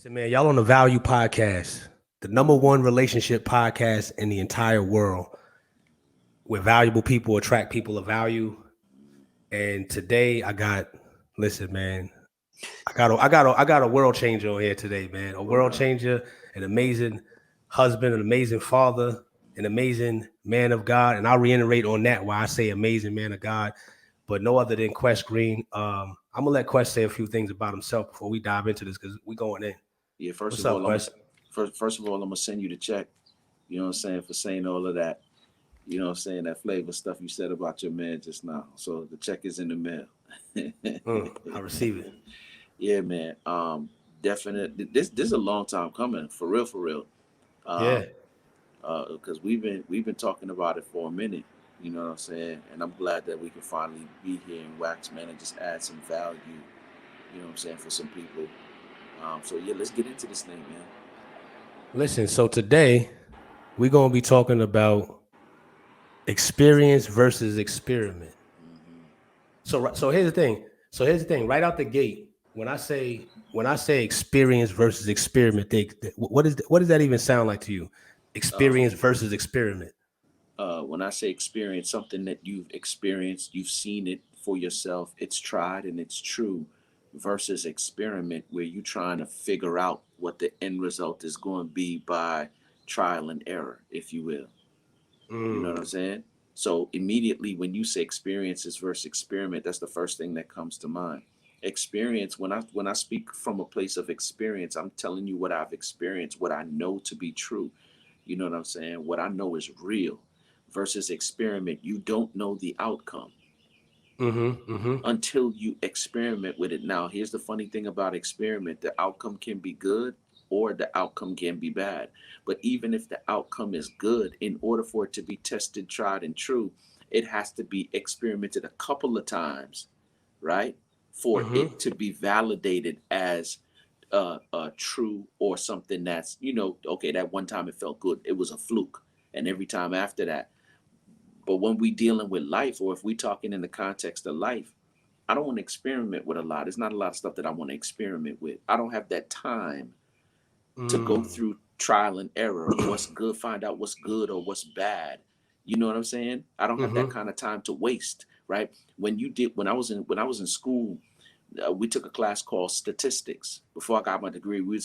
Listen, man, y'all on the Value Podcast, the number one relationship podcast in the entire world, where valuable people attract people of value. And today, listen, man, I got a world changer on here today, man. A world changer, an amazing husband, an amazing father, an amazing man of God. And I'll reiterate on that why I say amazing man of God, but no other than Quest Green. I'm gonna let Quest say a few things about himself before we dive into this because we going in. Yeah, first What's of up, all, Quest? I'm gonna send you the check. You know what I'm saying, for saying all of that. You know what I'm saying, that flavor stuff you said about your man just now. So the check is in the mail. I receive it. Yeah, man. Definitely. This is a long time coming, for real, for real. Yeah. Because we've been talking about it for a minute. You know what I'm saying, and I'm glad that we can finally be here in Wax, man, and just add some value. You know what I'm saying, for some people. So yeah, let's get into this thing, man. Listen, so today we're gonna be talking about experience versus experiment. So here's the thing. Right out the gate, when I say experience versus experiment, what does that even sound like to you? Uh, Experience versus experiment. when I say experience, something that you've experienced, you've seen it for yourself, it's tried and it's true, versus experiment, where you're trying to figure out what the end result is going to be by trial and error, if you will. You know what I'm saying? So immediately when you say experiences versus experiment, that's the first thing that comes to mind. Experience, when I speak from a place of experience, I'm telling you what I've experienced, what I know to be true. You know what I'm saying? What I know is real. Versus experiment, you don't know the outcome until you experiment with it. Now, here's the funny thing about experiment: the outcome can be good or the outcome can be bad. But even if the outcome is good, in order for it to be tested, tried, and true, it has to be experimented a couple of times, right? For it to be validated as true, or something that's, okay, that one time it felt good, it was a fluke, and every time after that. But when we dealing with life, or if we talking in the context of life, I don't want to experiment with a lot. There's not a lot of stuff that I want to experiment with. I don't have that time to go through trial and error, what's good, find out what's good or what's bad. You know what I'm saying? I don't have that kind of time to waste, right? When I was in school, we took a class called statistics. Before I got my degree, we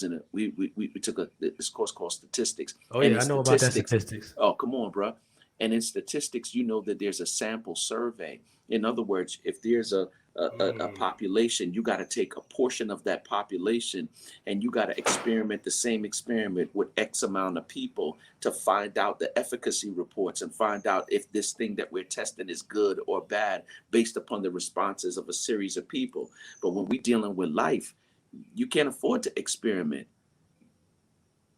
took this course called statistics. Oh And yeah, in I know about that statistics, statistics. oh come on, bro. And in statistics, you know that there's a sample survey. In other words, if there's a population, you got to take a portion of that population and you got to experiment the same experiment with X amount of people to find out the efficacy reports and find out if this thing that we're testing is good or bad based upon the responses of a series of people. But when we're dealing with life, you can't afford to experiment.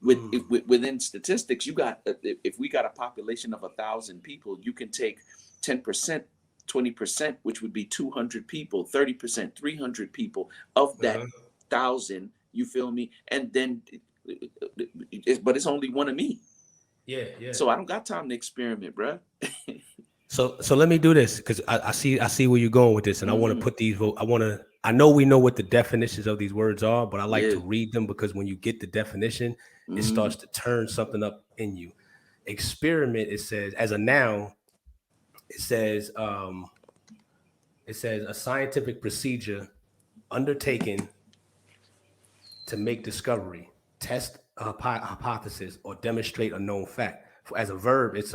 Within statistics, you got, if we got a population of 1,000 people, you can take 10%, 20%, which would be 200 people, 30%, 300 people of that 1,000. You feel me? And then, but it's only one of me. Yeah, yeah. So I don't got time to experiment, bruh. So let me do this because I see where you're going with this, and I want to put these. I know we know what the definitions of these words are, but I like Yeah. to read them because when you get the definition, it starts to turn something up in you. Experiment, it says, as a noun, it says a scientific procedure undertaken to make discovery, test a hypothesis, or demonstrate a known fact. As a verb, it's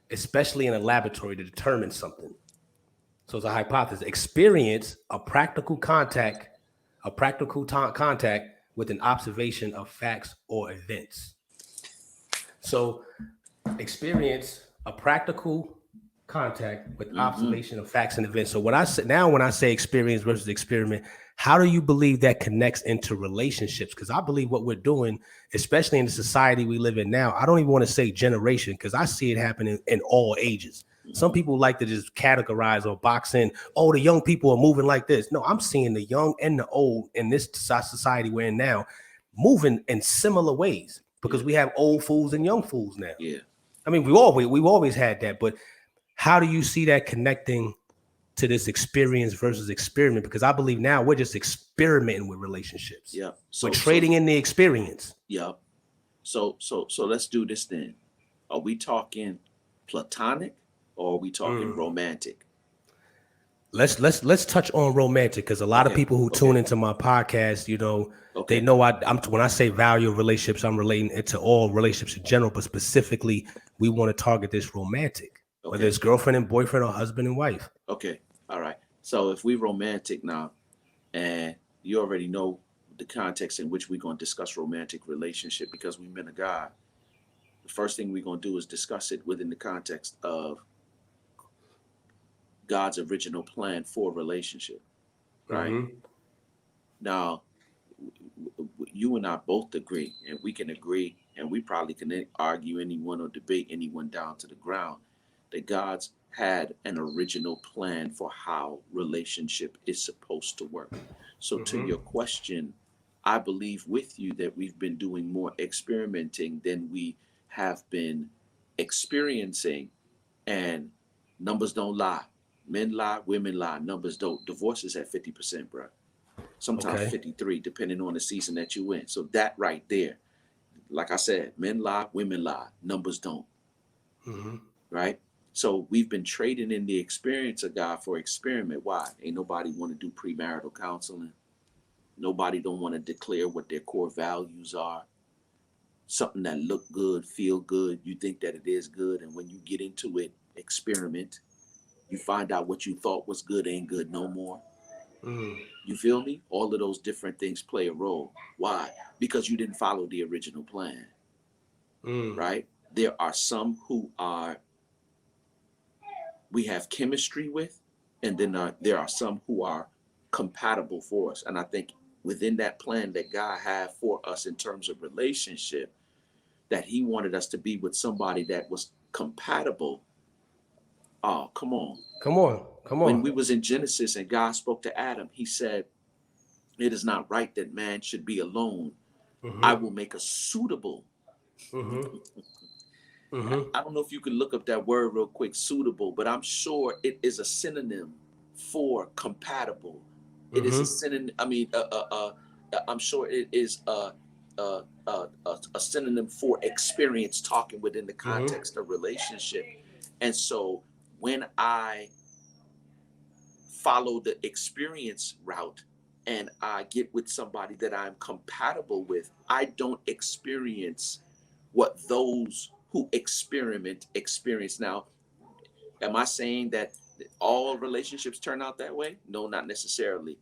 especially in a laboratory to determine something. So it's a hypothesis. Experience a practical contact with an observation of facts or events. So experience a practical contact with observation of facts and events. So when I say experience versus experiment, how do you believe that connects into relationships? Because I believe what we're doing, especially in the society we live in now, I don't even want to say generation, because I see it happening in all ages. Some people like to just categorize or box in, oh, the young people are moving like this. No, I'm seeing the young and the old in this society we're in now moving in similar ways, because we have old fools and young fools now. Yeah. I mean, we've always had that, but how do you see that connecting to this experience versus experiment, because I believe now we're just experimenting with relationships. Yeah. We're trading in the experience. Yeah. So let's do this then. Are we talking platonic or are we talking romantic? Let's touch on romantic, because a lot of people who tune into my podcast, you know, they know I'm when I say value of relationships, I'm relating it to all relationships in general, but specifically we want to target this romantic, whether it's girlfriend and boyfriend or husband and wife. Okay. All right. So if we romantic now, and you already know the context in which we're going to discuss romantic relationship, because we men of God, the first thing we're going to do is discuss it within the context of God's original plan for relationship, right? Now, you and I both agree, and we can agree, and we probably can argue anyone or debate anyone down to the ground, that God's had an original plan for how relationship is supposed to work. So to your question, I believe with you that we've been doing more experimenting than we have been experiencing, and numbers don't lie. Men lie, women lie, numbers don't. Divorce is at 50%, bro. Sometimes 53, depending on the season that you in. So that right there, like I said, men lie, women lie, numbers don't. Right? So we've been trading in the experience of God for experiment. Why? Ain't nobody want to do premarital counseling. Nobody don't want to declare what their core values are. Something that look good, feel good. You think that it is good, and when you get into it, experiment. You find out what you thought was good ain't good no more. You feel me? All of those different things play a role. Why? Because you didn't follow the original plan. Right? There are some who we have chemistry with, and then there are some who are compatible for us. And I think within that plan that God had for us in terms of relationship, that He wanted us to be with somebody that was compatible. Oh, come on. When we was in Genesis and God spoke to Adam, He said, "It is not right that man should be alone. I will make a suitable." I don't know if you can look up that word real quick, suitable, but I'm sure it is a synonym for compatible. It is a synonym. I mean, I'm sure it is a synonym for experience, talking within the context of relationship. And so when I follow the experience route and I get with somebody that I'm compatible with, I don't experience what those who experiment experience. Now, am I saying that all relationships turn out that way? No, not necessarily.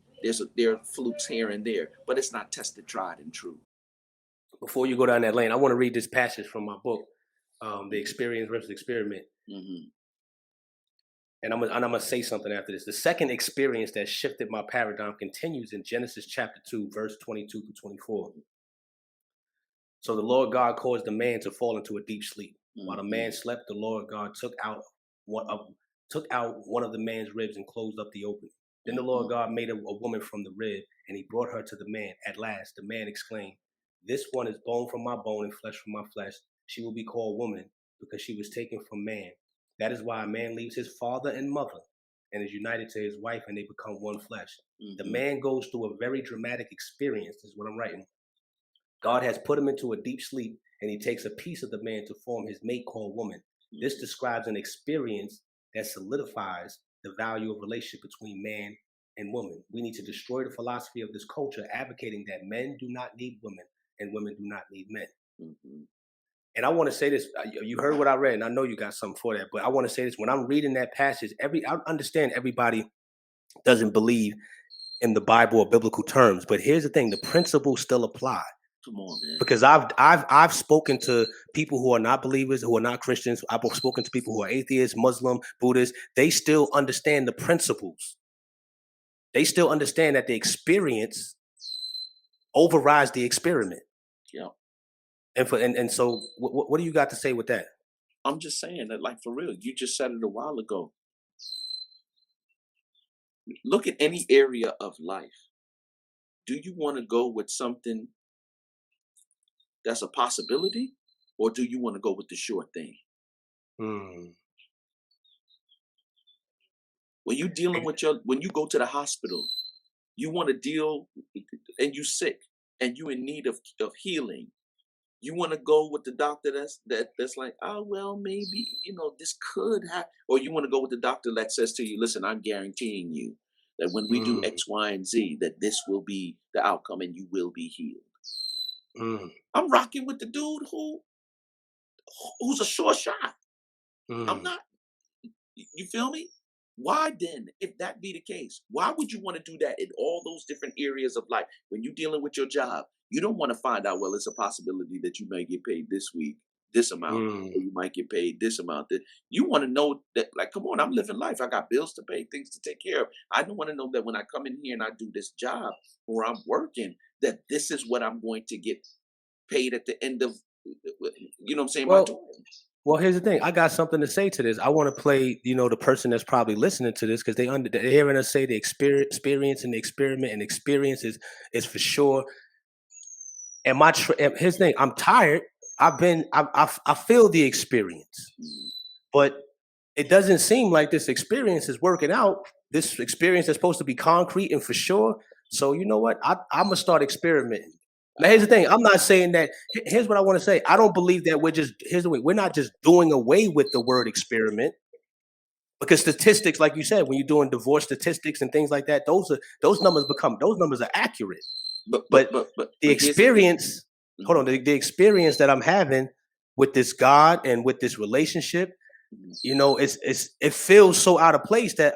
There are flukes here and there, but it's not tested, tried, and true. Before you go down that lane, I want to read this passage from my book, The Experience versus Experiment. And I'm gonna say something after this. The second experience that shifted my paradigm continues in Genesis chapter 2, verse 22 to 24. So the Lord God caused the man to fall into a deep sleep. While the man slept, the Lord God took out one of the man's ribs and closed up the opening. Then the Lord God made a woman from the rib, and He brought her to the man. At last, the man exclaimed, "This one is bone from my bone and flesh from my flesh. She will be called woman, because she was taken from man. That is why a man leaves his father and mother and is united to his wife, and they become one flesh." The man goes through a very dramatic experience. This is what I'm writing. God has put him into a deep sleep, and He takes a piece of the man to form his mate called woman. This describes an experience that solidifies the value of relationship between man and woman. We need to destroy the philosophy of this culture advocating that men do not need women and women do not need men. And I want to say this, you heard what I read, and I know you got something for that, but I want to say this. When I'm reading that passage, I understand everybody doesn't believe in the Bible or biblical terms, but here's the thing, the principles still apply. Come on, man. Because I've spoken to people who are not believers, who are not Christians. I've spoken to people who are atheists, Muslim, Buddhist. They still understand the principles. They still understand that the experience overrides the experiment. Yeah. And so what do you got to say with that? I'm just saying that, like, for real, you just said it a while ago. Look at any area of life. Do you want to go with something that's a possibility, or do you want to go with the sure thing? When you dealing with when you go to the hospital, you want to deal and you sick and you in need of healing. You want to go with the doctor that's like, oh well, maybe this could happen, or you want to go with the doctor that says to you, listen, I'm guaranteeing you that when we do Mm, X, Y, and Z, that this will be the outcome and you will be healed. mm, I'm rocking with the dude who's a sure shot. I'm mm, not. You feel me? Why then, if that be the case, why would you want to do that in all those different areas of life? When you're dealing with your job, you don't want to find out, well, it's a possibility that you may get paid this week, this amount, mm. or you might get paid this amount. That you want to know that, like, come on, I'm living life. I got bills to pay, things to take care of. I don't want to know that when I come in here and I do this job or I'm working, that this is what I'm going to get paid at the end of, what I'm saying, my Well, toil. well, here's the thing. I got something to say to this. I want to play, the person that's probably listening to this because they're hearing us say the experience and the experiment and experience is for sure. And here's the thing. I'm tired. I feel the experience, Mhm. but it doesn't seem like this experience is working out. This experience is supposed to be concrete and for sure. So you know what? I'm gonna start experimenting. Now here's the thing. I'm not saying that. Here's what I want to say. I don't believe that we're just. Here's the way. We're not just doing away with the word experiment because statistics, like you said, when you're doing divorce statistics and things like that, those numbers are accurate. But the But here's the thing. experience, hold on, Mhm, the experience that I'm having with this God and with this relationship, mhm. it feels so out of place that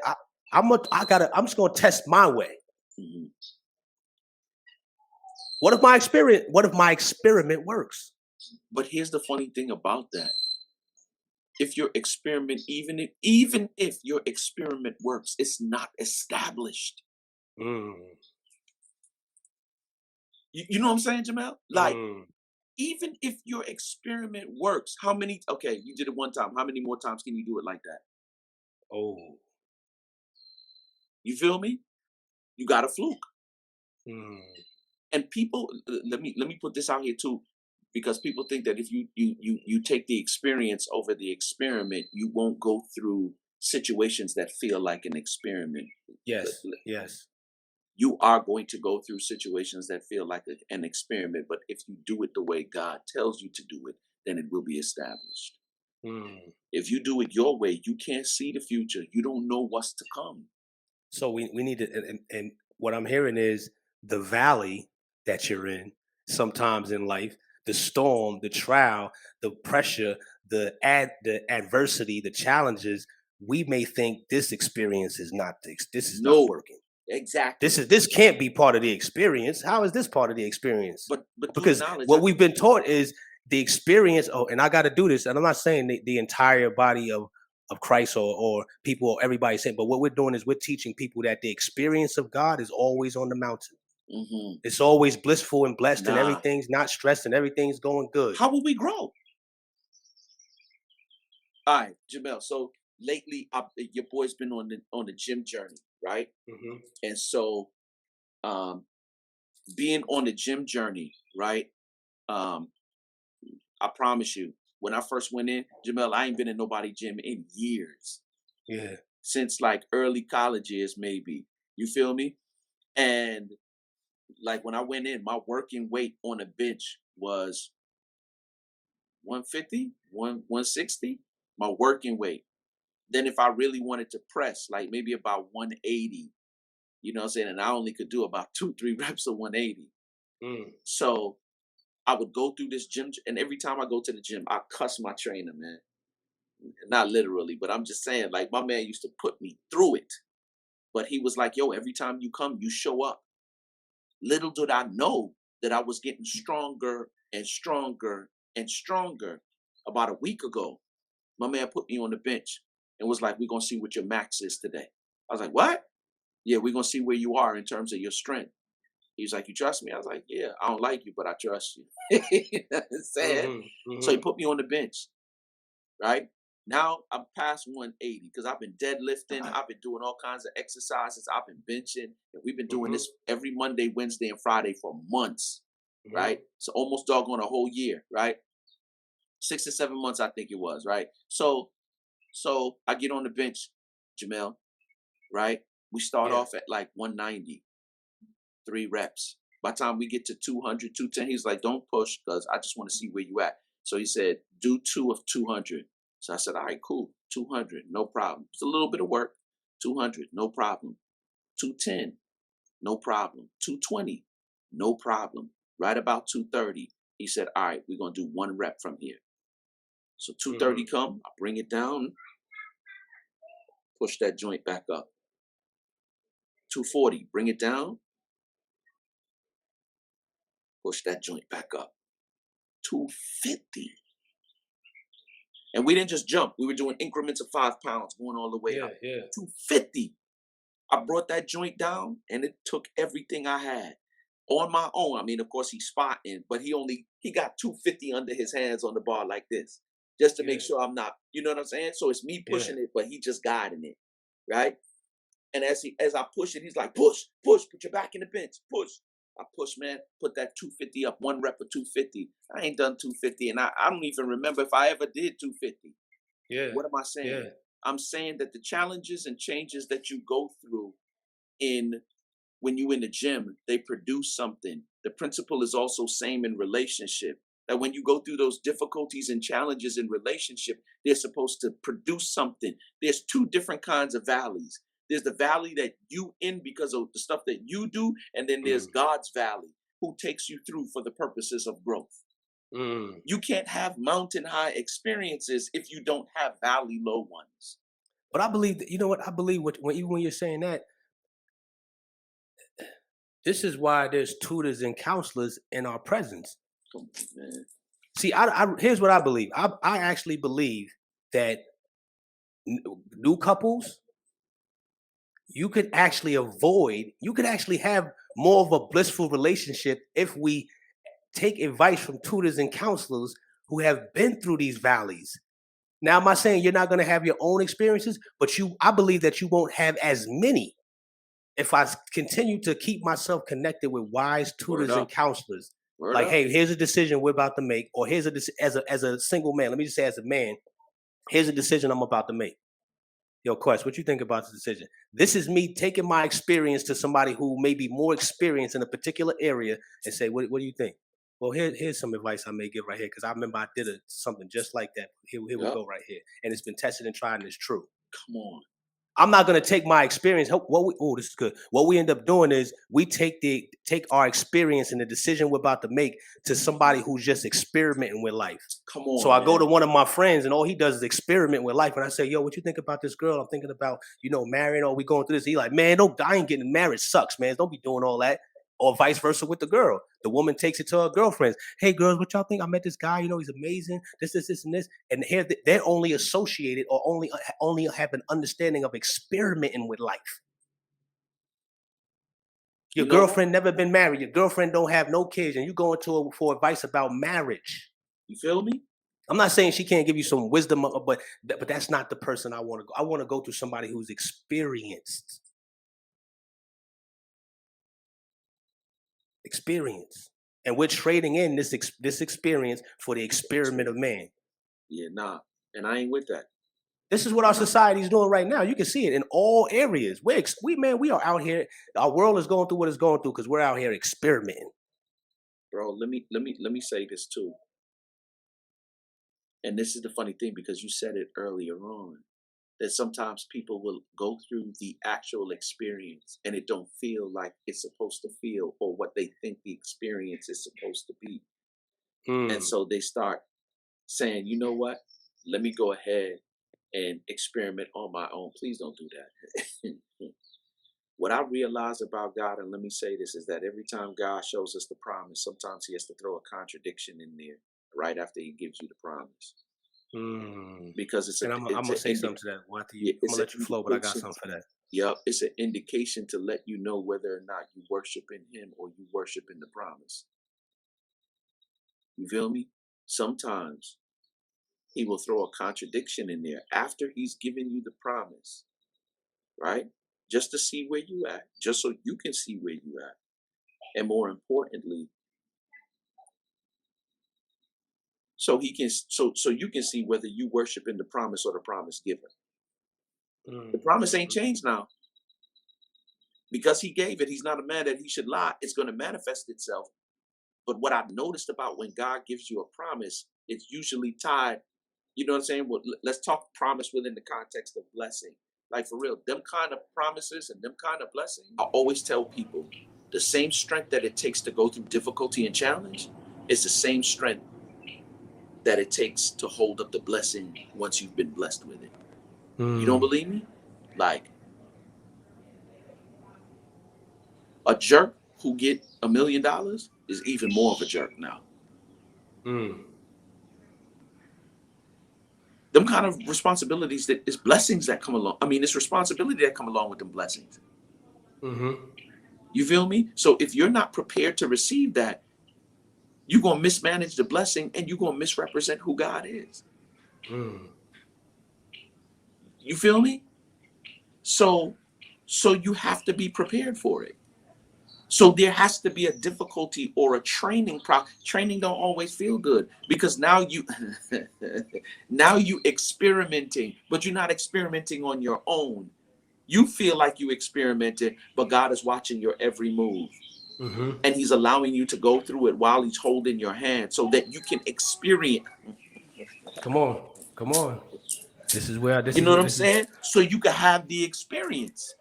I'm just gonna test my way. Mhm. What if my experiment works? But here's the funny thing about that. If your experiment, even if your experiment works, it's not established. Mm, You know what I'm saying, Jamel? Like, mm. even if your experiment works, how many? Okay, you did it one time. How many more times can you do it like that? Oh. You feel me? You got a fluke. Mm, And people, let me put this out here too, because people think that if you take the experience over the experiment, you won't go through situations that feel like an experiment. L- yes, l- yes. You are going to go through situations that feel like an experiment, but if you do it the way God tells you to do it, then it will be established. Mm. If you do it your way, you can't see the future. You don't know what's to come. So we need to, and what I'm hearing is the valley that you're in sometimes in life, the storm, the trial, the pressure, the adversity, the challenges. We may think this experience is not this is not No, working. exactly. This can't be part of the experience. How is this part of the experience? But through the Because knowledge, what we've been taught is the experience. Oh, and I got to do this. And I'm not saying the entire body of Christ or people or everybody saying, but what we're doing is we're teaching people that the experience of God is always on the mountain. mhm, It's always blissful and blessed, and nah. everything's not stressed, and everything's going good. How will we grow? All right, Jamel. So lately, your boy's been on the gym journey, right? Hmm. And so, um, being on the gym journey, right? Um, I promise you, when I first went in, Jamel, I ain't been in nobody gym in years, Yeah. since like early college years, maybe. You feel me? And like when I went in, my working weight on a bench was 150, 160. My working weight. Then if I really wanted to press, like maybe about 180, you know what I'm saying? And I only could do about 2, 3 reps of 180. Mm. So I would go through this gym, and every time I go to the gym, I cuss my trainer, man. Not literally, but I'm just saying, like, my man used to put me through it. But he was like, yo, every time you come, you show up. Little did I know that I was getting stronger and stronger and stronger. About a week ago, my man put me on the bench and was like, we're going to see what your max is today. I was like, what? Yeah, we're going to see where you are in terms of your strength. He's like, you trust me? I was like, yeah, I don't like you, but I trust you. You know what I'm saying? Hmm. So he Hmm. put me on the bench, right? Now I'm past 180 because I've been deadlifting. I've been doing all kinds of exercises. I've been benching. And we've been doing Hmm. this every Monday, Wednesday, and Friday for months, Hmm. right? So almost doggone a whole year, right? 6 to 7 months, I think it was, right? So I get on the bench, Jamel. right? We start Yeah. off at like 190, 3 reps. By the time we get to 200, 210, he's like, don't push because I just want to see where you at. So he said, do 2 of 200. So I said, all right, cool. 200, no problem. It's a little bit of work. 200, no problem. 210, no problem. 220, no problem. Right about 230, he said, all right, we're going to do 1 rep from here. So 230 come, I bring it down, push that joint back up. 240, bring it down, push that joint back up. 250. And we didn't just jump. We were doing increments of 5 pounds, going all the way Yeah. up. Yeah. 250. I brought that joint down, and it took everything I had on my own. I mean, of course, he's spotting, but he got 250 under his hands on the bar like this, just to Yeah. make sure I'm not, you know what I'm saying? So it's me Yeah. pushing it, but he just guiding it, right? And as I push it, he's like, push, push, put your back in the bench, push. I push, man, put that 250 up, 1 rep of 250. I ain't done 250, and I don't even remember if I ever did 250. Yeah. What am I saying? Yeah. I'm saying that the challenges and changes that you go through in when you in the gym, they produce something. The principle is also same in relationship. That when you go through those difficulties and challenges in relationship, they're supposed to produce something. There's 2 different kinds of valleys. There's the valley that you in because of the stuff that you do, and then there's Mm. God's valley who takes you through for the purposes of growth. Mm. You can't have mountain high experiences if you don't have valley low ones. But I believe that, you know what? I believe even when you're saying that, this is why there's tutors and counselors in our presence. Come on, man. See, here's what I believe. I actually believe that new couples, you could actually have more of a blissful relationship if we take advice from tutors and counselors who have been through these valleys. Now, I'm not saying you're not going to have your own experiences, but I believe that you won't have as many if I continue to keep myself connected with wise Word tutors and up. counselors. Word Like, up. hey, here's a decision we're about to make, or as a single man. Let me just say, as a man, here's a decision I'm about to make. Yo, Quest, what you think about the decision? This is me taking my experience to somebody who may be more experienced in a particular area and say, what do you think? Well, here's some advice I may give right here because I remember I did something just like that. Here we Yep. go right here, and it's been tested and tried and it's true. Come on. I'm not gonna take my experience. This is good. What we end up doing is we take our experience and the decision we're about to make to somebody who's just experimenting with life. Come So on, I go to man. one of my friends and all he does is experiment with life. And I say, yo, what you think about this girl? I'm thinking about, marrying, or we going through this. He like, man, no, I ain't getting married. Sucks, man. Don't be doing all that. Or vice versa with the girl. The woman takes it to her girlfriends. Hey, girls, what y'all think? I met this guy. He's amazing. This, and this. And here they're only associated or only have an understanding of experimenting with life. Your You know what? girlfriend never been married. Your girlfriend don't have no kids, and you going to her for advice about marriage. You feel me? I'm not saying she can't give you some wisdom, but that's not the person I want to go. I want to go to somebody who's experienced. And we're trading in this experience for the experiment of man. Yeah, nah. And I ain't with that. This is what our society is doing right now. You can see it in all areas. We are out here. Our world is going through what it's going through because we're out here experimenting. Bro, let me say this too. And this is the funny thing because you said it earlier on that sometimes people will go through the actual experience and it don't feel like it's supposed to feel or what they think the experience is supposed to be. And so they start saying, you know what? Let me go ahead and experiment on my own. Please don't do that. What I realize about God, and let me say this, is that every time God shows us the promise, sometimes he has to throw a contradiction in there right after he gives you the promise. Because And I'm gonna say something to that. I'm gonna let you flow, but I got something for that. Yep, it's an indication to let you know whether or not you worship in him or you worship in the promise. You feel me? Sometimes he will throw a contradiction in there after he's given you the promise, right? Just to see where you at, just so you can see where you at. And more importantly, so you can see whether you worship in the promise or the promise giver. The promise ain't changed now. Because he gave it, he's not a man that he should lie. It's going to manifest itself. But what I've noticed about when God gives you a promise, it's usually tied, you know what I'm saying? Well, let's talk promise within the context of blessing. Like for real, them kind of promises and them kind of blessings. I always tell people the same strength that it takes to go through difficulty and challenge is the same strength that it takes to hold up the blessing once you've been blessed with it. You don't believe me? Like a jerk who get $1 million is even more of a jerk now. Them kind of responsibilities, that is blessings that come along. I mean, it's responsibility that come along with them blessings. You feel me? So if you're not prepared to receive that, you're going to mismanage the blessing and you're going to misrepresent who God is. You feel me? So you have to be prepared for it. So there has to be a difficulty or a training. Training don't always feel good because now you experimenting, but you're not experimenting on your own. You feel like you experimented, but God is watching your every move. And he's allowing you to go through it while he's holding your hand so that you can experience. Come on. This is where You know what I'm saying? So you can have the experience.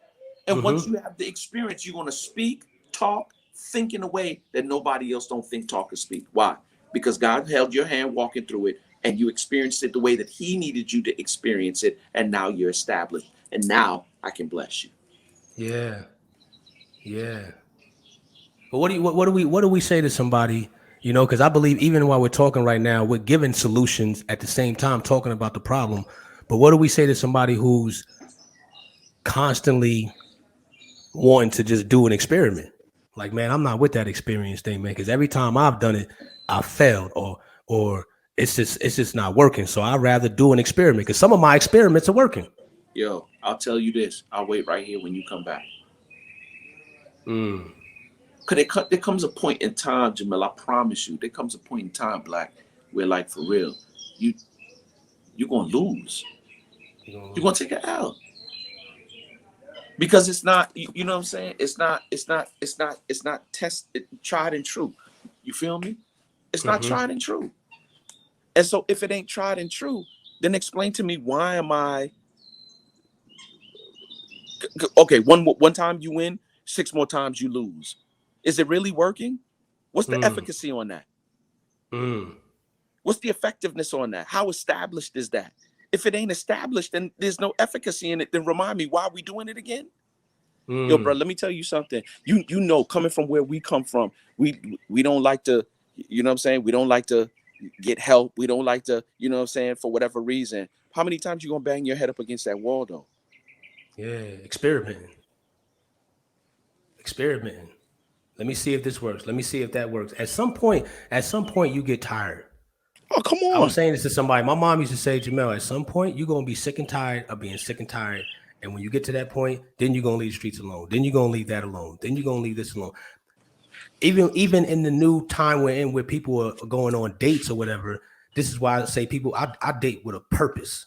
And once you have the experience, you're going to speak, talk, think in a way that nobody else don't think, talk, or speak. Why? Because God held your hand walking through it and you experienced it the way that he needed you to experience it. And now you're established. And now I can bless you. Yeah. But what do we say to somebody, you know, because I believe even while we're talking right now, we're giving solutions at the same time talking about the problem. But what do we say to somebody who's constantly wanting to just do an experiment? Like, man, I'm not with that experience thing, man, because every time I've done it, I failed or it's just not working. So I'd rather do an experiment because some of my experiments are working. Yo, I'll tell you this. I'll wait right here when you come back. Because there comes a point in time, Jamil, I promise you, there comes a point in time, Black, where like for real, you're going to lose. You're going to take an L. Because it's not, you know what I'm saying? It's not tried and true. You feel me? It's not tried and true. And so if it ain't tried and true, then explain to me why am I okay, one time you win, 6 more times you lose. Is it really working? What's the efficacy on that? What's the effectiveness on that? How established is that? If it ain't established, then there's no efficacy in it. Then remind me, why are we doing it again? Yo, bro, let me tell you something. You know, coming from where we come from, we don't like to, you know what I'm saying? We don't like to get help. We don't like to, you know what I'm saying, for whatever reason. How many times you gonna bang your head up against that wall though? Yeah, experimenting. Let me see if this works. Let me see if that works. At some point, you get tired. Oh, come I was on. saying this to somebody. My mom used to say, Jamel, at some point, you're going to be sick and tired of being sick and tired. And when you get to that point, then you're going to leave the streets alone. Then you're going to leave that alone. Then you're going to leave this alone. Even in the new time we're in where people are going on dates or whatever, this is why I say people, I date with a purpose.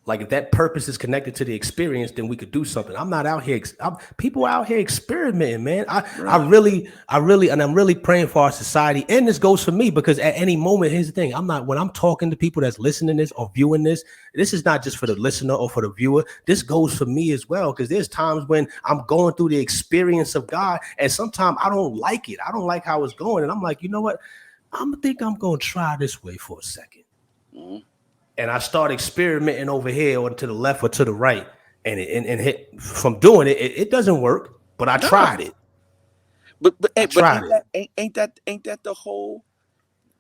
Like if that purpose is connected to the experience, then we could do something. I'm not out here. People out here experimenting, man. I'm really praying for our society. And this goes for me because at any moment, here's the thing. When I'm talking to people that's listening to this or viewing this, this is not just for the listener or for the viewer. This goes for me as well. Because there's times when I'm going through the experience of God and sometimes I don't like it. I don't like how it's going. And I'm like, you know what? I'm going to try this way for a second. And I start experimenting over here or to the left or to the right, and hit from doing it. It doesn't work, but I tried it. But ain't that the whole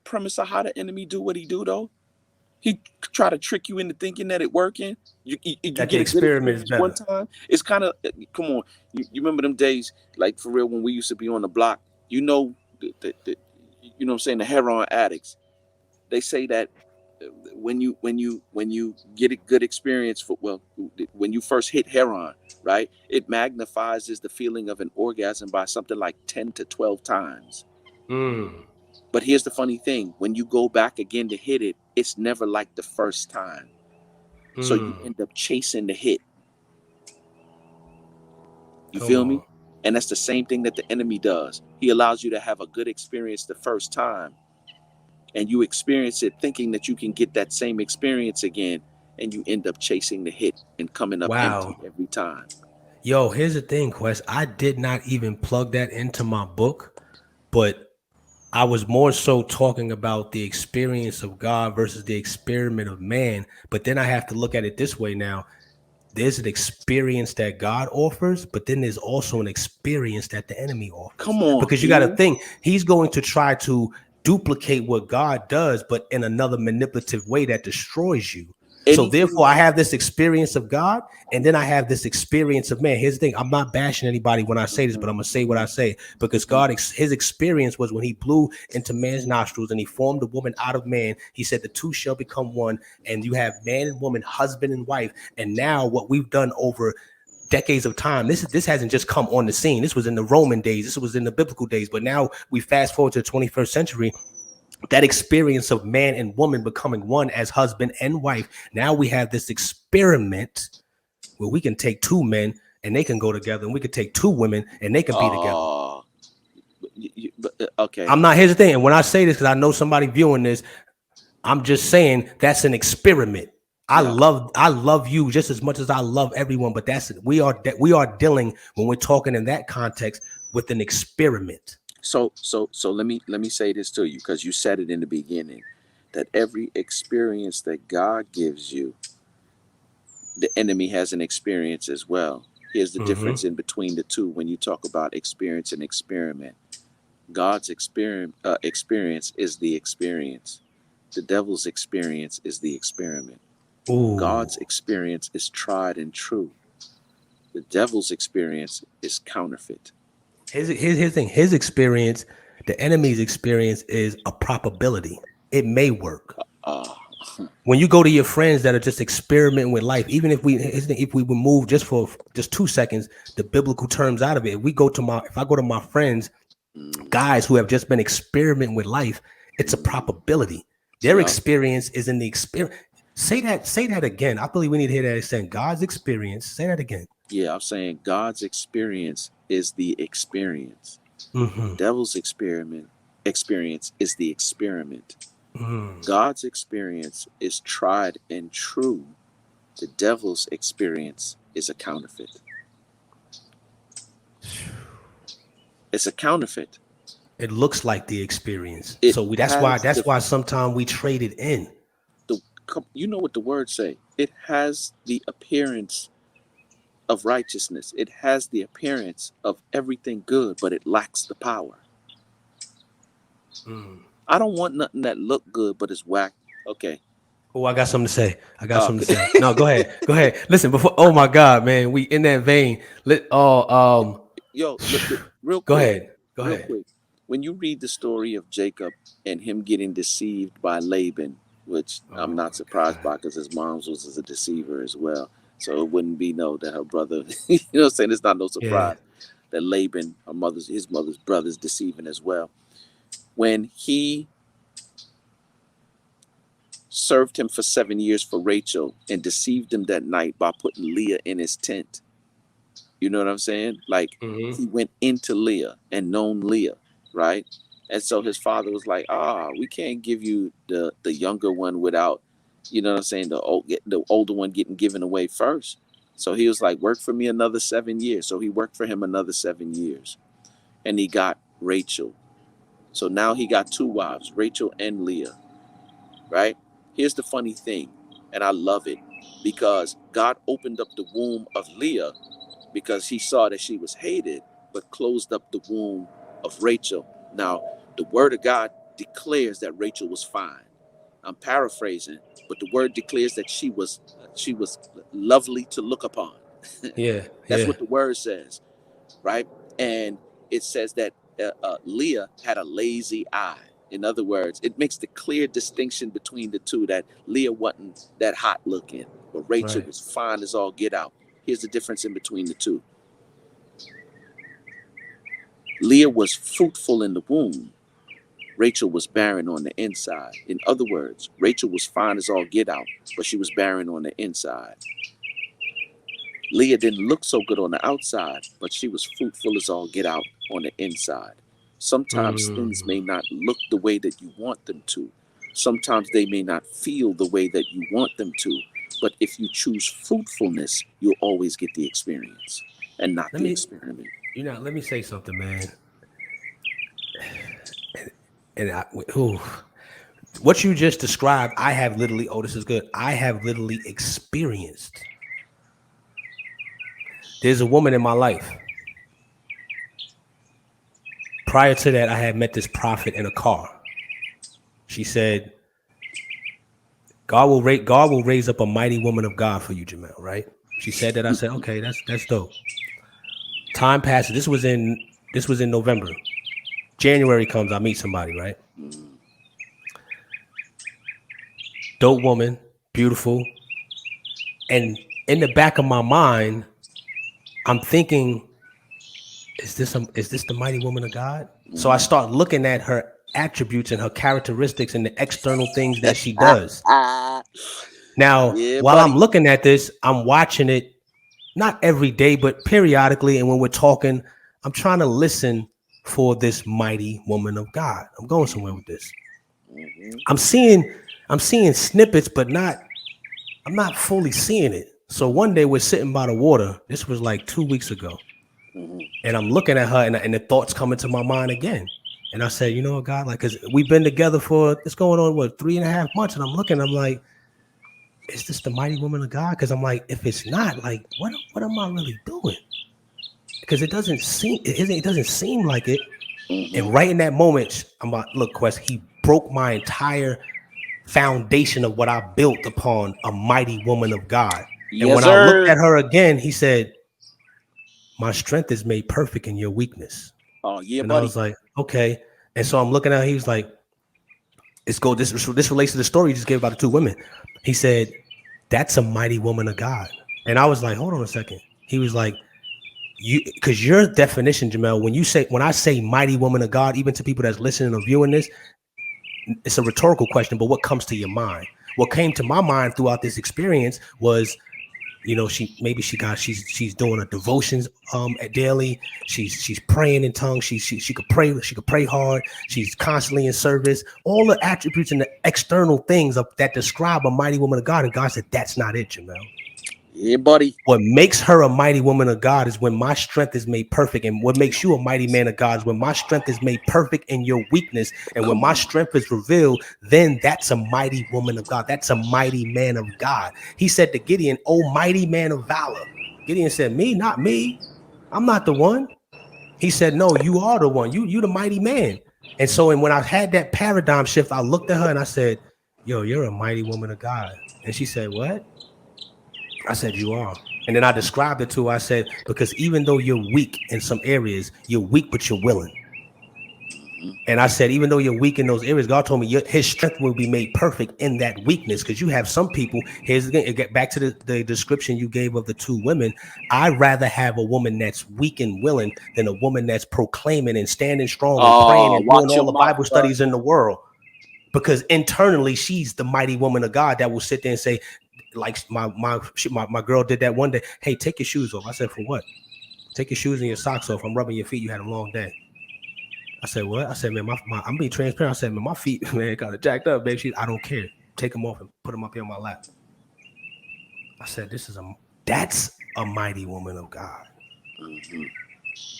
premise of how the enemy do what he do though? He try to trick you into thinking that it working. You get a good experience one time. It's kind of come on. You remember them days like for real when we used to be on the block. You know, you know what I'm saying, the heroin addicts. They say that when you get a good experience when you first hit heroin, right, it magnifies the feeling of an orgasm by something like 10 to 12 times. But here's the funny thing, when you go back again to hit it, it's never like the first time. So you end up chasing the hit. You Come feel me? on. And that's the same thing that the enemy does. He allows you to have a good experience the first time, and you experience it thinking that you can get that same experience again, and you end up chasing the hit and coming up empty Wow. every time. Yo, here's the thing, Quest. I did not even plug that into my book, but I was more so talking about the experience of God versus the experiment of man. But then I have to look at it this way now. There's an experience that God offers, but then there's also an experience that the enemy offers. Come on, Because you got to Q. think, he's going to try to duplicate what God does, but in another manipulative way that destroys you. So Anything therefore, I have this experience of God, and then I have this experience of man. Here's the thing: I'm not bashing anybody when I say this, but I'm gonna say what I say because God, his experience was when He blew into man's nostrils and He formed a woman out of man. He said, "The two shall become one," and you have man and woman, husband and wife. And now, what we've done over decades of time, this hasn't just come on the scene. This was in the Roman days. This was in the biblical days. But now we fast forward to the 21st century. That experience of man and woman becoming one as husband and wife. Now we have this experiment where we can take two men and they can go together, and we could take two women and they can be together. Oh, okay. I'm not hesitating. And when I say this, because I know somebody viewing this, I'm just saying that's an experiment. I Yeah. love you just as much as I love everyone, but we are dealing when we're talking in that context with an experiment. So let me say this to you, because you said it in the beginning, that every experience that God gives you, the enemy has an experience as well. Here's the difference in between the two when you talk about experience and experiment. God's experience is the experience. The devil's experience is the experiment. Ooh. God's experience is tried and true. The devil's experience is counterfeit. His thing, his experience, the enemy's experience is a probability. It may work. Uh, When you go to your friends that are just experimenting with life, even if we remove just for just 2 seconds the biblical terms out of it, if I go to my friends, guys who have just been experimenting with life, it's a probability. Their yeah, experience is in the experience. Say that again. I believe we need to hear that saying God's experience. Say that again. yeah. I'm saying God's experience is the experience. The Mm-hmm. devil's experience is the experiment. Mm. God's experience is tried and true. The devil's experience is a counterfeit. It's a counterfeit. It looks like the experience. It So that's why has that's why sometimes we trade it in. the you know what the words say. It has the appearance of righteousness. It has the appearance of everything good, but it lacks the power. Mm. I don't want nothing that look good but is whack. Okay. Oh, I got something to say. I got something to Okay. say. No, go ahead. Go ahead. Listen, before oh my God, man, we in that vein. Yo, look, real Go quick, ahead. Go real ahead. quick. When you read the story of Jacob and him getting deceived by Laban, which I'm Oh not my surprised God. by because his mom was a deceiver as well. So it wouldn't be no that her brother, you know what I'm saying? It's not no Yeah. surprise that Laban, his mother's brother's deceiving as well. When he served him for 7 years for Rachel and deceived him that night by putting Leah in his tent. You know what I'm saying? Like, Mm-hmm. he went into Leah and known Leah, right? And so his father was like, we can't give you the younger one without, you know what I'm saying, the older one getting given away first. So he was like, work for me another 7 years. So he worked for him another 7 years. And he got Rachel. So now he got two wives, Rachel and Leah, right? Here's the funny thing, and I love it, because God opened up the womb of Leah because he saw that she was hated, but closed up the womb of Rachel. Now, the word of God declares that Rachel was fine. I'm paraphrasing, but the word declares that she was lovely to look upon. Yeah. That's Yeah. what the word says, right? And it says that Leah had a lazy eye. In other words, it makes the clear distinction between the two, that Leah wasn't that hot looking, but Rachel Right. was fine as all get out. Here's the difference in between the two. Leah was fruitful in the womb. Rachel was barren on the inside. In other words, Rachel was fine as all get out, but she was barren on the inside. Leah didn't look so good on the outside, but she was fruitful as all get out on the inside. Sometimes things may not look the way that you want them to. Sometimes they may not feel the way that you want them to. But if you choose fruitfulness, you'll always get the experience and not Let the me, experiment. let me say something, man. And ooh, what you just described, I have literally, oh, this is good. I have literally experienced. There's a woman in my life. Prior to that, I had met this prophet in a car. She said, God will raise up a mighty woman of God for you, Jamel, right? She said that. I said, okay, that's dope. Time passes. This was in November. January comes, I meet somebody, right? Dope woman, beautiful. And in the back of my mind, I'm thinking, is this the mighty woman of God? So I start looking at her attributes and her characteristics and the external things that she does. Now, Yeah, while I'm buddy. looking at this, I'm watching it not every day, but periodically. And when we're talking, I'm trying to listen for this mighty woman of God. I'm going somewhere with this. I'm seeing snippets, but I'm not fully seeing it. So one day we're sitting by the water. This was like 2 weeks ago. And I'm looking at her and the thoughts come into my mind again. And I said, you know what, God, like, because we've been together for, it's going on, what, 3.5 months. And I'm like, is this the mighty woman of God? Because I'm like, if it's not, like, what am I really doing? Because it doesn't seem like it. And right in that moment, I'm like, look, Quest, he broke my entire foundation of what I built upon a mighty woman of God. And Yes, when I looked sir. at her again, he said, my strength is made perfect in your weakness. Oh, yeah, And I buddy. was like, okay. And so I'm looking at her, he was like, this relates to the story you just gave about the two women. He said, that's a mighty woman of God. And I was like, hold on a second. He was like, because your definition, Jamel, when I say mighty woman of God, even to people that's listening or viewing this, it's a rhetorical question, but what comes to your mind? What came to my mind throughout this experience was, she's doing a devotions at daily. She's praying in tongues. She could pray hard. She's constantly in service. All the attributes and the external things that describe a mighty woman of God. And God said, that's not it, Jamel. Yeah, buddy. What makes her a mighty woman of God is when my strength is made perfect. And what makes you a mighty man of God is when my strength is made perfect in your weakness. And when Come my on. strength is revealed, then that's a mighty woman of God. That's a mighty man of God. He said to Gideon, oh, mighty man of valor. Gideon said, me, not me. I'm not the one. He said, no, you are the one. You the mighty man. And so, and when I had that paradigm shift, I looked at her and I said, yo, you're a mighty woman of God. And she said, what? I said, you are. And then I described it to her. I said, because even though you're weak in some areas, you're weak, but you're willing. And I said, even though you're weak in those areas, God told me his strength will be made perfect in that weakness. Because you have some people, here's again, get back to the description you gave of the two women. I'd rather have a woman that's weak and willing than a woman that's proclaiming and standing strong and praying Oh, and doing watch all your the mouth, Bible bro. studies in the world. Because internally, she's the mighty woman of God that will sit there and say, like my girl did that one day. Hey, take your shoes off. I said, for what? Take your shoes and your socks off. I'm rubbing your feet. You had a long day. I said, what? I said, man, I'm being transparent. I said, man, my feet, man, got it jacked up, baby. I don't care. Take them off and put them up here on my lap. I said, that's a mighty woman of God.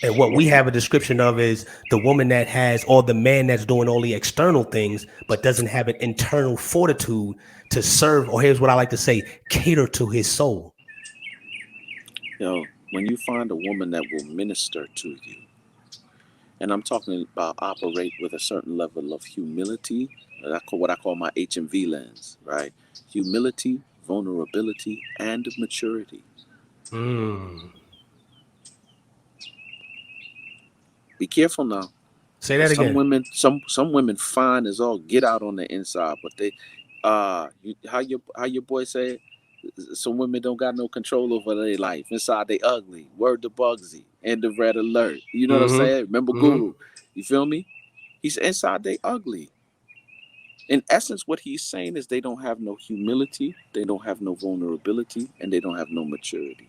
And what we have a description of is the woman that has, or the man that's doing all the external things, but doesn't have an internal fortitude to serve, or here's what I like to say, cater to his soul. When you find a woman that will minister to you, and I'm talking about operate with a certain level of humility, what I call my HMV lens, right? Humility, vulnerability, and maturity. Mm. Be careful now. Say that Some again. women, some women fine as all get out on the inside, but they, how your boy say it? Some women don't got no control over their life. Inside they ugly. Word to Bugsy. End of red alert. You know what I'm saying? Remember Guru. You feel me? He's inside they ugly. In essence, what he's saying is they don't have no humility, they don't have no vulnerability, and they don't have no maturity.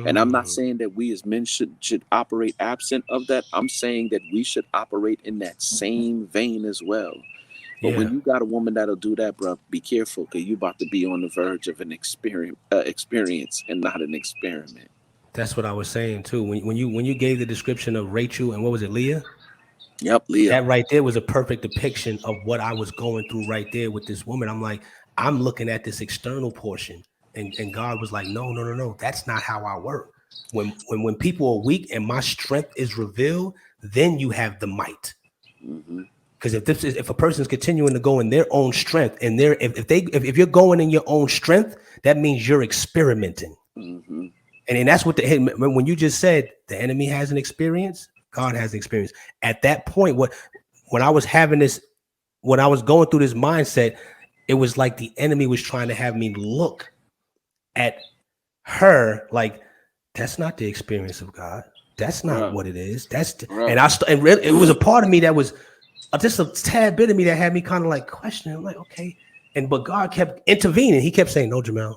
And I'm not saying that we as men should operate absent of that. I'm saying that we should operate in that same vein as well. But when you got a woman that'll do that, bro, be careful, because you about to be on the verge of an experience and not an experiment. That's what I was saying too. When you gave the description of Rachel and what was it, Leah? Yep, Leah. That right there was a perfect depiction of what I was going through right there with this woman. I'm like, I'm looking at this external portion, and God was like, no, no, no, no, that's not how I work. When people are weak and my strength is revealed, then you have the might. Because if a person's continuing to go in their own strength, and if you're going in your own strength, that means you're experimenting. And that's what when you just said the enemy has an experience, God has an experience. At that point, when I was having this, when I was going through this mindset, it was like the enemy was trying to have me look at her like, that's not the experience of God. That's not what it is. It was a part of me that was just a tad bit of me that had me kind of like questioning. I'm like, okay. But God kept intervening. He kept saying, no, Jamel.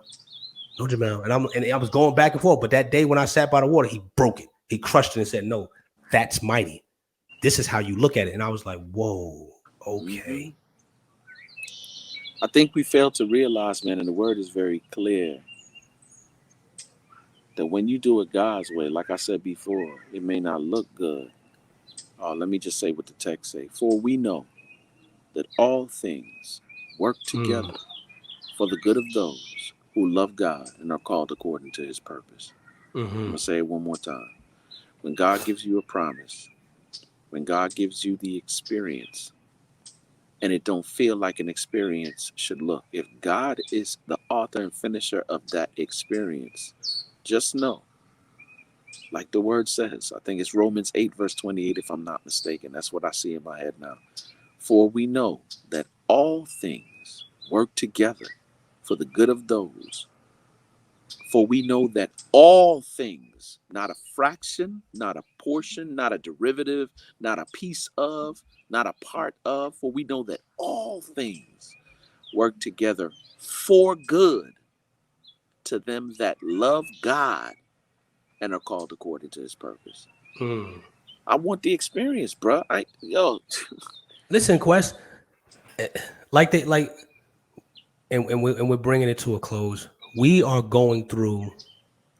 No, Jamel. And I was going back and forth. But that day when I sat by the water, he broke it. He crushed it and said, no, that's mighty. This is how you look at it. And I was like, whoa, okay. I think we fail to realize, man, and the word is very clear, that when you do it God's way, like I said before, it may not look good. Let me just say what the text say. For we know that all things work together for the good of those who love God and are called according to his purpose. I'm going to say it one more time. When God gives you a promise, when God gives you the experience, and it don't feel like an experience should look, if God is the author and finisher of that experience, just know, like the word says, I think it's Romans 8, verse 28, if I'm not mistaken. That's what I see in my head now. For we know that all things work together for the good of those. For we know that all things, not a fraction, not a portion, not a derivative, not a piece of, not a part of, for we know that all things work together for good to them that love God and are called according to his purpose. I want the experience, bro. Listen, Quest, and we're bringing it to a close. We are going through.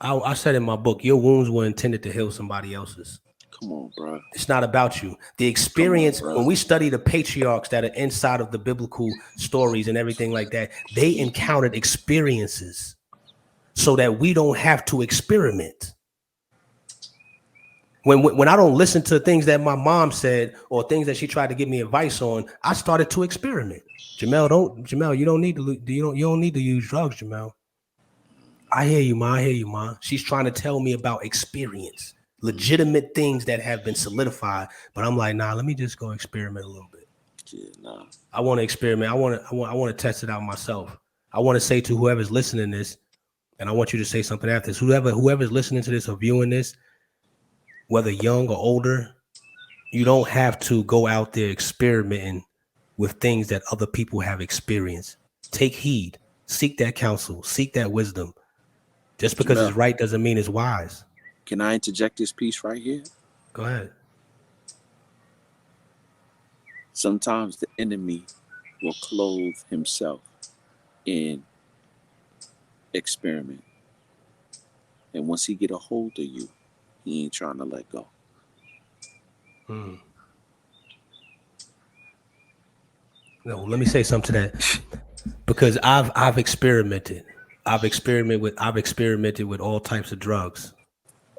I said in my book, your wounds were intended to heal somebody else's. Come on, bro. It's not about you. The experience, when we study the patriarchs that are inside of the biblical stories and everything like that, they encountered experiences so that we don't have to experiment. When I don't listen to things that my mom said or things that she tried to give me advice on, I started to experiment. Jamel, you don't need to use drugs, Jamel. I hear you, Ma. She's trying to tell me about experience, legitimate things that have been solidified. But I'm like, nah, let me just go experiment a little bit. Yeah, nah. I want to experiment. I want to test it out myself. I want to say to whoever's listening to this, and I want you to say something after this. Whoever's listening to this or viewing this, whether young or older, you don't have to go out there experimenting with things that other people have experienced. Take heed, seek that counsel, seek that wisdom. Just because it's right doesn't mean it's wise. Can I interject this piece right here? Go ahead. Sometimes the enemy will clothe himself in experiment. And once he get a hold of you, he ain't trying to let go. No, let me say something to that. Because I've experimented. I've experimented with all types of drugs.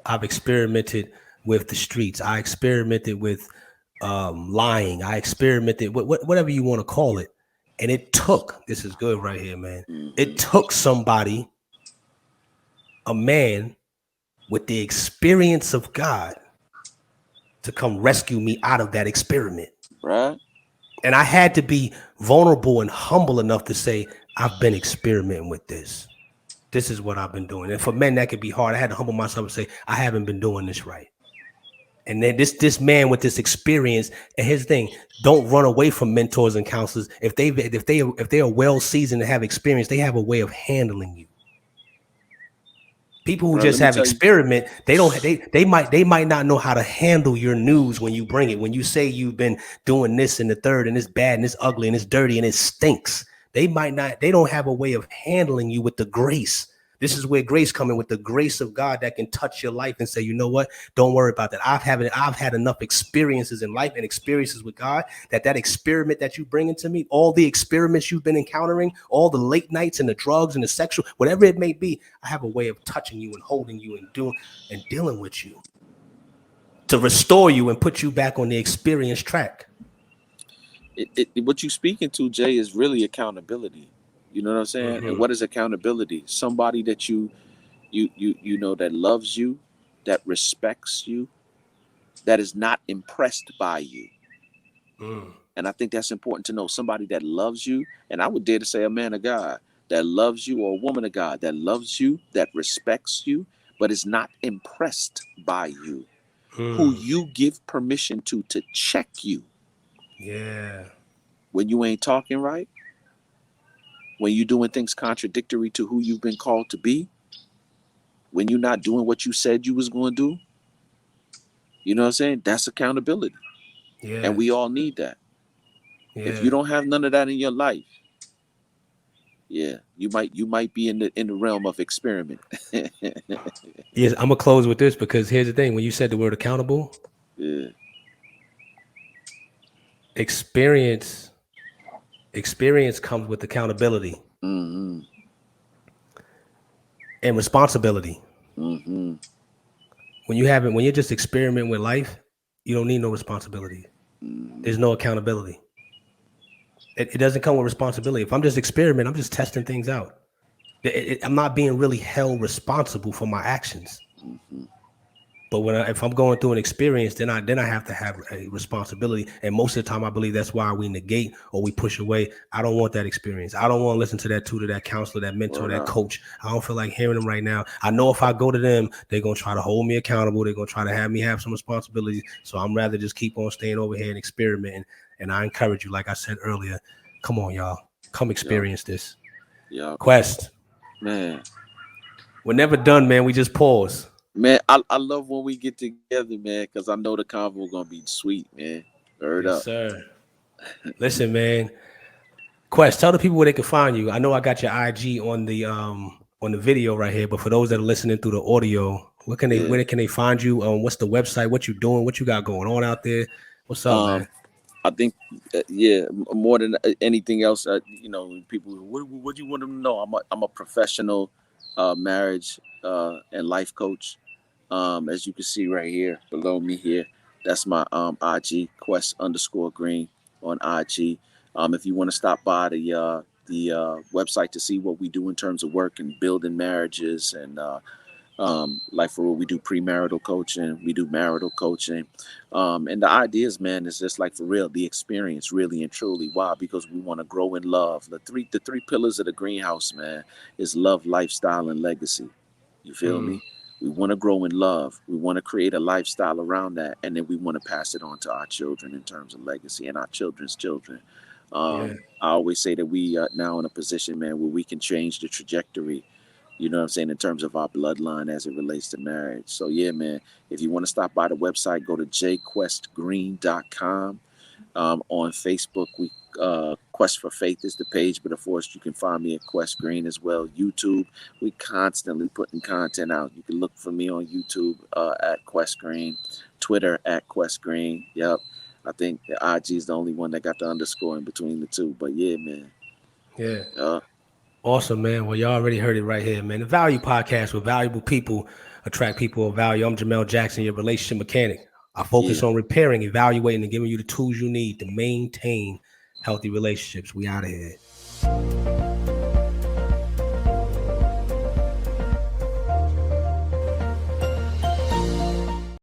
I've experimented with the streets. I experimented with lying. I experimented with whatever you want to call it. And it took, this is good right here, man. It took somebody, a man with the experience of God, to come rescue me out of that experiment. Right. And I had to be vulnerable and humble enough to say, I've been experimenting with this. This is what I've been doing. And for men, that could be hard. I had to humble myself and say, I haven't been doing this right. And then this man with this experience, and his thing, don't run away from mentors and counselors. If they are well seasoned and have experience, they have a way of handling you. People who Bro, just let me have tell you. experiment, they might not know how to handle your news when you bring it. When you say you've been doing this and the third, and it's bad and it's ugly and it's dirty and it stinks, they don't have a way of handling you with the grace. This is where grace come in, with the grace of God that can touch your life and say, you know what? Don't worry about that. I've had enough experiences in life and experiences with God that experiment that you bring into me, all the experiments you've been encountering, all the late nights and the drugs and the sexual, whatever it may be, I have a way of touching you and holding you and doing and dealing with you to restore you and put you back on the experience track. What you speaking to, Jay, is really accountability. You know what I'm saying? And Mm-hmm. what is accountability? Somebody that you know, that loves you, that respects you, that is not impressed by you. Mm. And I think that's important to know. Somebody that loves you, and I would dare to say a man of God that loves you, or a woman of God that loves you, that respects you, but is not impressed by you, who Mm. you give permission to check you Yeah. when you ain't talking right, when you doing things contradictory to who you've been called to be, when you're not doing what you said you was going to do. You know what I'm saying? That's accountability. And Yeah. we all need that. If you Yeah. don't have none of that in your life, yeah, you might be in the realm of experiment. Yes, I'm gonna close with this because here's the thing: when you said the word accountable, Yeah. experience experience comes with accountability Mm-hmm. and responsibility. Mm-hmm. When you're just experimenting with life, you don't need no responsibility. Mm-hmm. There's no accountability. It doesn't come with responsibility. If I'm just experimenting, I'm just testing things out. I'm not being really held responsible for my actions. Mm-hmm. But if I'm going through an experience, then I have to have a responsibility. And most of the time, I believe that's why we negate or we push away. I don't want that experience. I don't want to listen to that tutor, that counselor, that mentor, Word that up. coach. I don't feel like hearing them right now. I know if I go to them, they're gonna try to hold me accountable. They're gonna try to have me have some responsibilities. So I'm rather just keep on staying over here and experimenting. And I encourage you, like I said earlier, come on, y'all, come Yup. experience this. Yup. Quest, Man. we're never done, man. We just pause. Man, I love when we get together, man, because I know the convo gonna be sweet, man. Word Yes, up. sir. Listen, man. Quest, tell the people where they can find you. I know I got your IG on the video right here, but for those that are listening through the audio, Yeah. where can they find you? What's the website? What you doing? What you got going on out there? What's up, Um, man? I think, yeah, more than anything else, people, what do you want them to know? I'm a professional marriage and life coach. As you can see right here below me here, that's my IG Quest_Green on IG. If you want to stop by the website to see what we do in terms of work and building marriages and like for what we do premarital coaching, we do marital coaching. And the ideas, man, is just like for real, the experience really and truly. Why? Because we want to grow in love. The three pillars of the greenhouse, man, is love, lifestyle, and legacy. You feel Mm, me? We want to grow in love. We want to create a lifestyle around that. And then we want to pass it on to our children in terms of legacy and our children's children. yeah, I always say that we are now in a position, man, where we can change the trajectory, you know what I'm saying, in terms of our bloodline as it relates to marriage. So yeah, man, if you want to stop by the website, go to jquestgreen.com. On Facebook, we Quest for Faith is the page, but of course you can find me at Quest Green as well. YouTube, we constantly putting content out. You can look for me on YouTube at Quest Green, Twitter at Quest Green. Yep, I think the IG is the only one that got the underscore in between the two. But yeah, man. yeah. Uh, Awesome, man. Well, y'all already heard it right here, man. The Value Podcast, where valuable people attract people of value. I'm Jamel Jackson, your relationship mechanic. I focus yeah. on repairing, evaluating, and giving you the tools you need to maintain healthy relationships. We out of here.